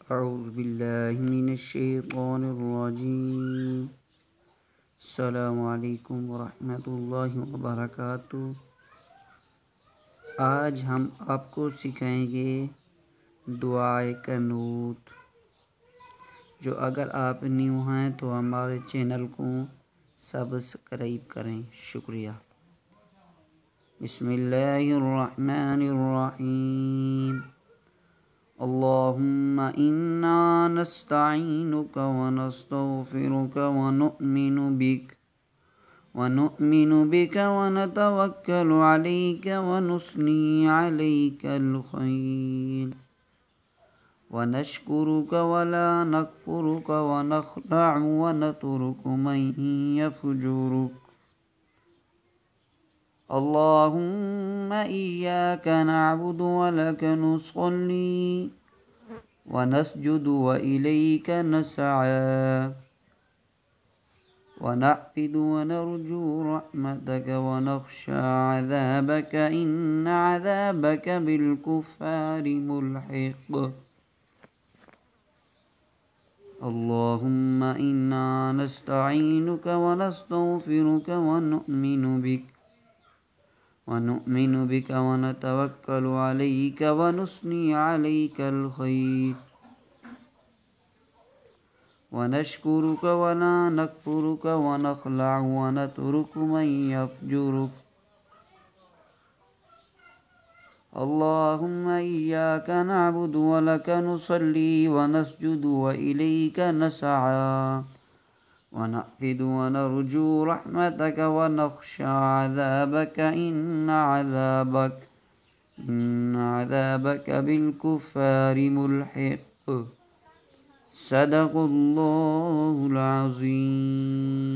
अऊज़ु बिल्लाहि मिनश्शैतानिर्रजीम। अस्सलामु अलैकुम वरहमतुल्लाहि वबरकातुहू। आज हम आपको सिखाएंगे दुआए क़नूत। जो अगर आप न्यू हैं तो हमारे चैनल को सब्सक्राइब करें। शुक्रिया। बिस्मिल्लाहिर्रहमानिर्रहीम। अल्लाहुम्मा इन्ना नस्तईनुका व नस्तगफिरुका व नुअमिनु बिका व नतवक्कलु अलैका व नुस्नी अलैकल खैर व नशकुरुका व ला नकफुरुका व नखदअु व नतरुकु मन यफजुरुक। अल्लाहुम्मा इय्याका नअबुदु व लका नुसल्ली व नस्जुदु व इलैका नसअ व नहफिदु व नरजू रहमतक व नख्शा अज़ाबक इन्न अज़ाबक बिलकुफ़ारि मुल्हिक़। अल्लाहुम्मा इन्ना नस्तईनुका व नस्तगफिरुका व नुअमिनु बिका व नतवक्कलु अलैका व नुस्नी अलैकल खैर व नशकुरुका व ला नकफुरुका व नखलअु व नतरुकु मन यफजुरुक। अल्लाहुम्मा इय्याका नअबुदु व लका नुसल्ली व नस्जुदु व इलैका नसअ व नहफिदु व नरजू रहमतक व नख्शा अज़ाबक इन्न अज़ाबक बिलकुफ़ारि मुल्हिक़। सदक़ुल्लाहुल अज़ीम।